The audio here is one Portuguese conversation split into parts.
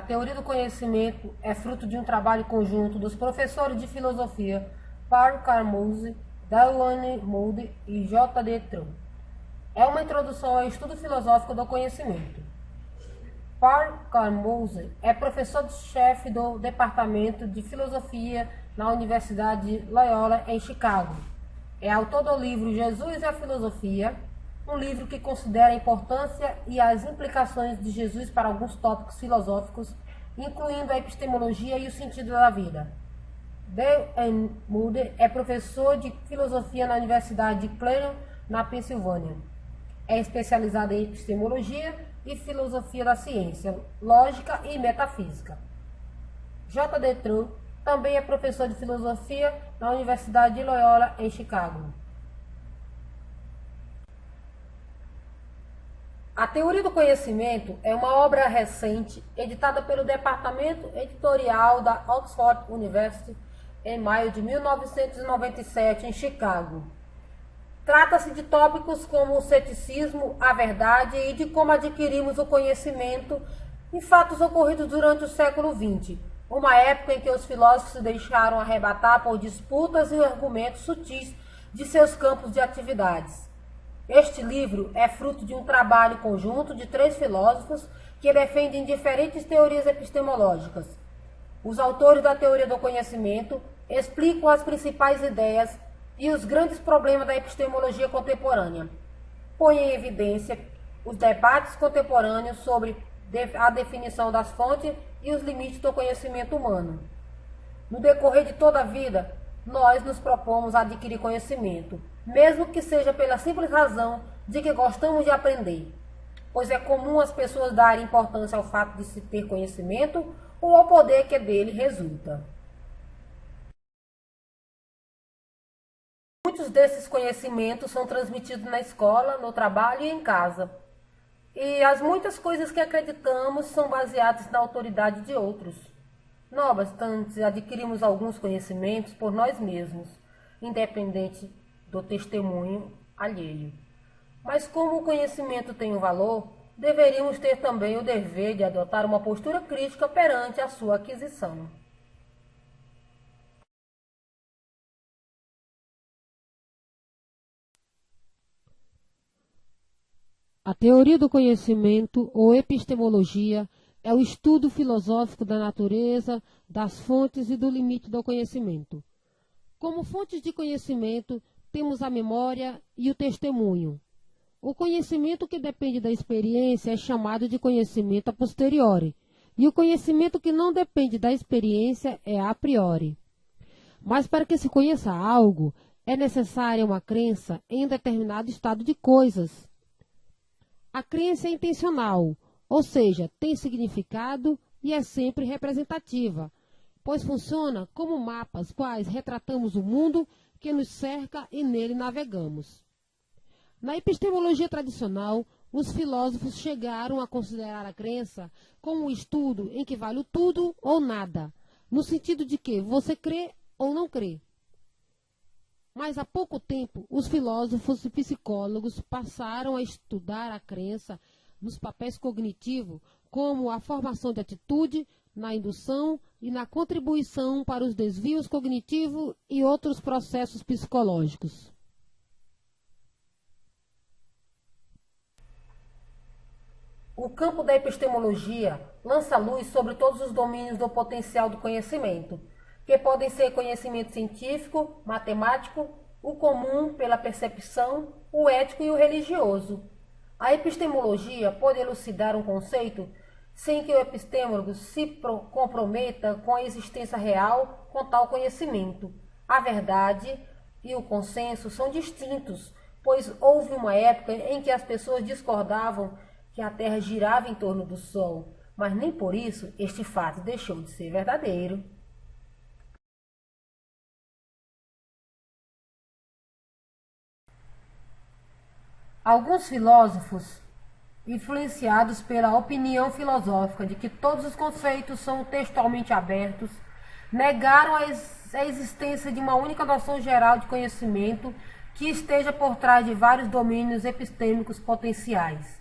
teoria do conhecimento é fruto de um trabalho conjunto dos professores de filosofia Paul Carmouze, Delaunay Moody e J. D. Trump. É uma introdução ao estudo filosófico do conhecimento. Paul Carmouze é professor-chefe do Departamento de Filosofia na Universidade de Loyola, em Chicago. É autor do livro Jesus e a Filosofia, um livro que considera a importância e as implicações de Jesus para alguns tópicos filosóficos, incluindo a epistemologia e o sentido da vida. Delaunay Moody é professor de filosofia na Universidade de Claremont, na Pensilvânia. É especializado em epistemologia e filosofia da ciência, lógica e metafísica. J. D. Trump também é professor de filosofia na Universidade de Loyola, em Chicago. A Teoria do Conhecimento é uma obra recente, editada pelo Departamento Editorial da Oxford University em maio de 1997, em Chicago. Trata-se de tópicos como o ceticismo, a verdade e de como adquirimos o conhecimento em fatos ocorridos durante o século XX, uma época em que os filósofos se deixaram arrebatar por disputas e argumentos sutis de seus campos de atividades. Este livro é fruto de um trabalho conjunto de 3 filósofos que defendem diferentes teorias epistemológicas. Os autores da teoria do conhecimento explicam as principais ideias e os grandes problemas da epistemologia contemporânea. Põe em evidência os debates contemporâneos sobre a definição das fontes e os limites do conhecimento humano. No decorrer de toda a vida, nós nos propomos a adquirir conhecimento, mesmo que seja pela simples razão de que gostamos de aprender, pois é comum as pessoas darem importância ao fato de se ter conhecimento ou ao poder que dele resulta. Muitos desses conhecimentos são transmitidos na escola, no trabalho e em casa. E as muitas coisas que acreditamos são baseadas na autoridade de outros. Não obstante, adquirimos alguns conhecimentos por nós mesmos, independente do testemunho alheio. Mas como o conhecimento tem um valor, deveríamos ter também o dever de adotar uma postura crítica perante a sua aquisição. A teoria do conhecimento, ou epistemologia, é o estudo filosófico da natureza, das fontes e do limite do conhecimento. Como fontes de conhecimento, temos a memória e o testemunho. O conhecimento que depende da experiência é chamado de conhecimento a posteriori, e o conhecimento que não depende da experiência é a priori. Mas para que se conheça algo, é necessária uma crença em um determinado estado de coisas. A crença é intencional, ou seja, tem significado e é sempre representativa, pois funciona como mapas quais retratamos o mundo que nos cerca e nele navegamos. Na epistemologia tradicional, os filósofos chegaram a considerar a crença como um estudo em que vale o tudo ou nada, no sentido de que você crê ou não crê. Mas há pouco tempo, os filósofos e psicólogos passaram a estudar a crença nos papéis cognitivos, como a formação de atitude, na indução e na contribuição para os desvios cognitivos e outros processos psicológicos. O campo da epistemologia lança luz sobre todos os domínios do potencial do conhecimento, que podem ser conhecimento científico, matemático, o comum pela percepção, o ético e o religioso. A epistemologia pode elucidar um conceito sem que o epistemólogo se comprometa com a existência real com tal conhecimento. A verdade e o consenso são distintos, pois houve uma época em que as pessoas discordavam que a Terra girava em torno do Sol, mas nem por isso este fato deixou de ser verdadeiro. Alguns filósofos, influenciados pela opinião filosófica de que todos os conceitos são textualmente abertos, negaram a existência de uma única noção geral de conhecimento que esteja por trás de vários domínios epistêmicos potenciais.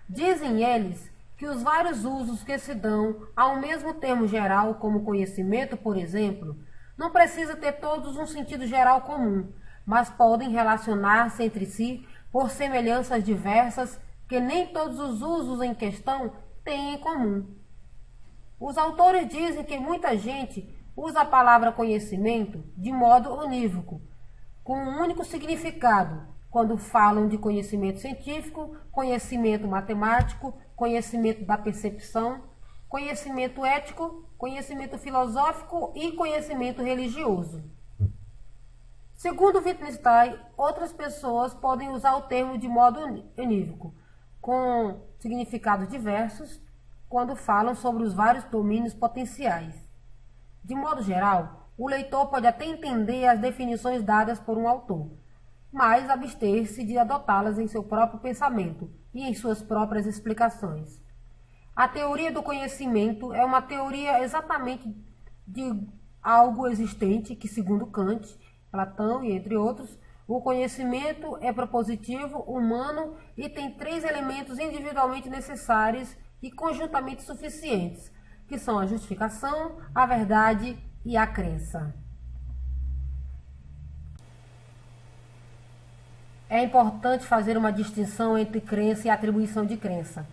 Dizem eles que os vários usos que se dão ao mesmo termo geral, como conhecimento, por exemplo, não precisa ter todos um sentido geral comum, mas podem relacionar-se entre si por semelhanças diversas que nem todos os usos em questão têm em comum. Os autores dizem que muita gente usa a palavra conhecimento de modo unívoco, com um único significado, quando falam de conhecimento científico, conhecimento matemático, conhecimento da percepção, conhecimento ético, conhecimento filosófico e conhecimento religioso. Segundo Wittgenstein, outras pessoas podem usar o termo de modo unívoco, com significados diversos, quando falam sobre os vários domínios potenciais. De modo geral, o leitor pode até entender as definições dadas por um autor, mas abster-se de adotá-las em seu próprio pensamento e em suas próprias explicações. A teoria do conhecimento é uma teoria exatamente de algo existente que, segundo Kant, Platão e entre outros, o conhecimento é propositivo, humano e tem três elementos individualmente necessários e conjuntamente suficientes, que são a justificação, a verdade e a crença. É importante fazer uma distinção entre crença e atribuição de crença,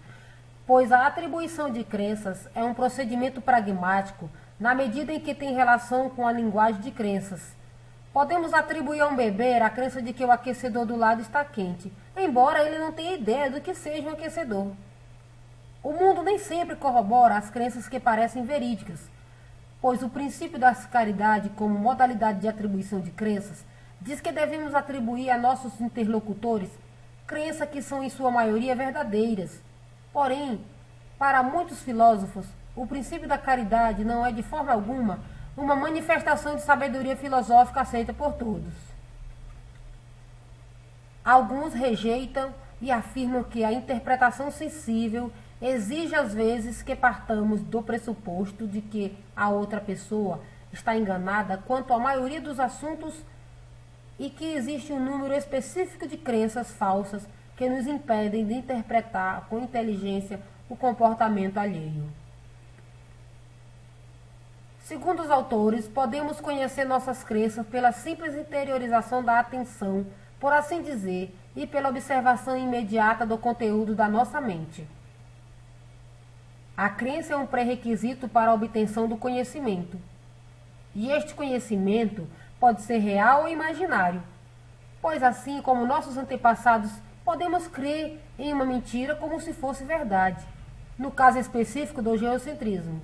pois a atribuição de crenças é um procedimento pragmático na medida em que tem relação com a linguagem de crenças. Podemos atribuir a um bebê a crença de que o aquecedor do lado está quente, embora ele não tenha ideia do que seja um aquecedor. O mundo nem sempre corrobora as crenças que parecem verídicas, pois o princípio da caridade, como modalidade de atribuição de crenças, diz que devemos atribuir a nossos interlocutores crenças que são em sua maioria verdadeiras. Porém, para muitos filósofos, o princípio da caridade não é de forma alguma uma manifestação de sabedoria filosófica aceita por todos. Alguns rejeitam e afirmam que a interpretação sensível exige às vezes que partamos do pressuposto de que a outra pessoa está enganada quanto à maioria dos assuntos e que existe um número específico de crenças falsas que nos impedem de interpretar com inteligência o comportamento alheio. Segundo os autores, podemos conhecer nossas crenças pela simples interiorização da atenção, por assim dizer, e pela observação imediata do conteúdo da nossa mente. A crença é um pré-requisito para a obtenção do conhecimento. E este conhecimento pode ser real ou imaginário, pois assim como nossos antepassados, podemos crer em uma mentira como se fosse verdade, no caso específico do geocentrismo.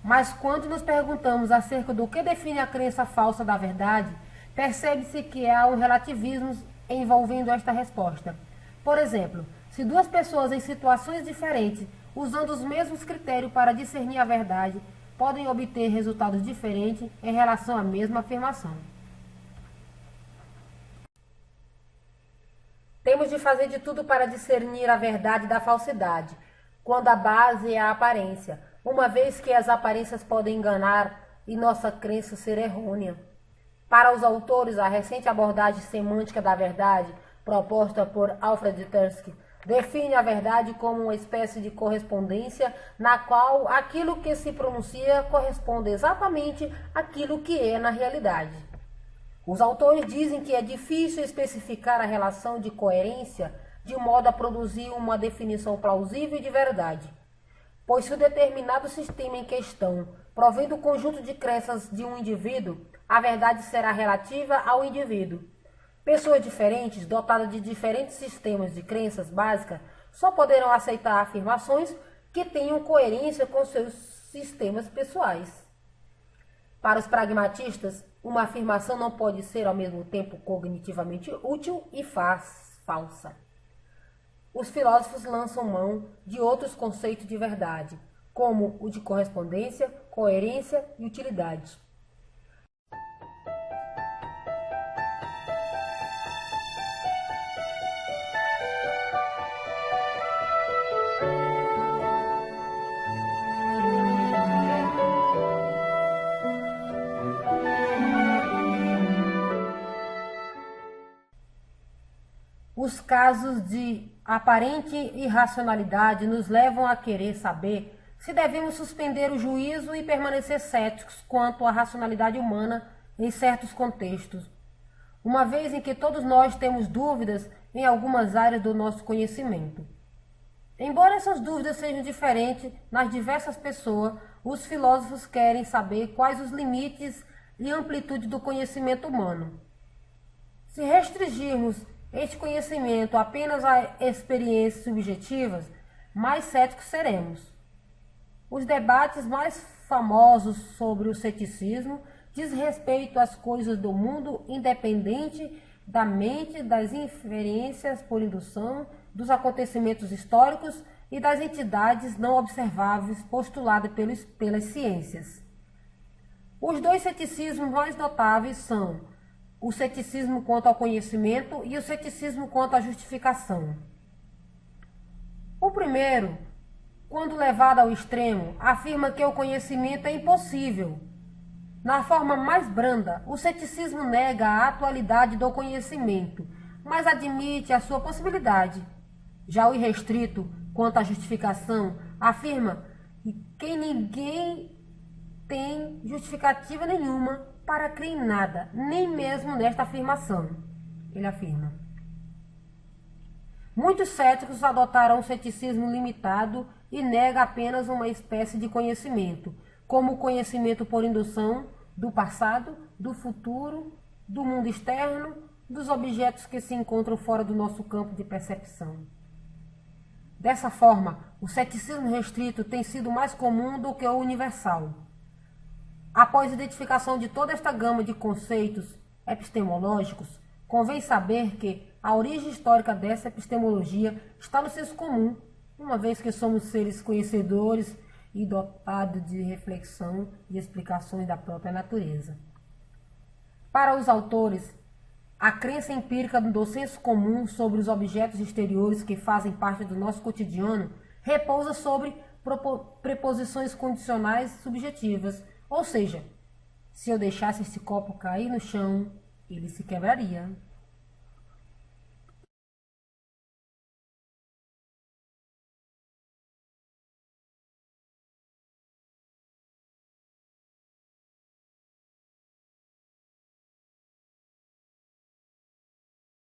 Mas quando nos perguntamos acerca do que define a crença falsa da verdade, percebe-se que há um relativismo envolvendo esta resposta. Por exemplo, se duas pessoas em situações diferentes, usando os mesmos critérios para discernir a verdade, podem obter resultados diferentes em relação à mesma afirmação. Temos de fazer de tudo para discernir a verdade da falsidade, quando a base é a aparência, uma vez que as aparências podem enganar e nossa crença ser errônea. Para os autores, a recente abordagem semântica da verdade, proposta por Alfred Tarski, define a verdade como uma espécie de correspondência na qual aquilo que se pronuncia corresponde exatamente àquilo que é na realidade. Os autores dizem que é difícil especificar a relação de coerência de modo a produzir uma definição plausível de verdade, pois se o determinado sistema em questão provém do conjunto de crenças de um indivíduo, a verdade será relativa ao indivíduo. Pessoas diferentes, dotadas de diferentes sistemas de crenças básicas, só poderão aceitar afirmações que tenham coerência com seus sistemas pessoais. Para os pragmatistas, uma afirmação não pode ser ao mesmo tempo cognitivamente útil e falsa. Os filósofos lançam mão de outros conceitos de verdade, como o de correspondência, coerência e utilidade. Os casos de A aparente irracionalidade nos levam a querer saber se devemos suspender o juízo e permanecer céticos quanto à racionalidade humana em certos contextos, uma vez em que todos nós temos dúvidas em algumas áreas do nosso conhecimento. Embora essas dúvidas sejam diferentes nas diversas pessoas, os filósofos querem saber quais os limites e amplitude do conhecimento humano. Se restringirmos este conhecimento apenas a experiências subjetivas, mais céticos seremos. Os debates mais famosos sobre o ceticismo diz respeito às coisas do mundo independente da mente, das inferências por indução, dos acontecimentos históricos e das entidades não observáveis postuladas pelas ciências. Os dois ceticismos mais notáveis são o ceticismo quanto ao conhecimento e o ceticismo quanto à justificação. O primeiro, quando levado ao extremo, afirma que o conhecimento é impossível. Na forma mais branda, o ceticismo nega a atualidade do conhecimento, mas admite a sua possibilidade. Já o irrestrito, quanto à justificação, afirma que ninguém tem justificativa nenhuma para crer em nada, nem mesmo nesta afirmação. Ele afirma. Muitos céticos adotaram um ceticismo limitado e nega apenas uma espécie de conhecimento, como o conhecimento por indução do passado, do futuro, do mundo externo, dos objetos que se encontram fora do nosso campo de percepção. Dessa forma, o ceticismo restrito tem sido mais comum do que o universal. Após a identificação de toda esta gama de conceitos epistemológicos, convém saber que a origem histórica dessa epistemologia está no senso comum, uma vez que somos seres conhecedores e dotados de reflexão e explicações da própria natureza. Para os autores, a crença empírica do senso comum sobre os objetos exteriores que fazem parte do nosso cotidiano repousa sobre preposições condicionais subjetivas, ou seja, se eu deixasse esse copo cair no chão, ele se quebraria.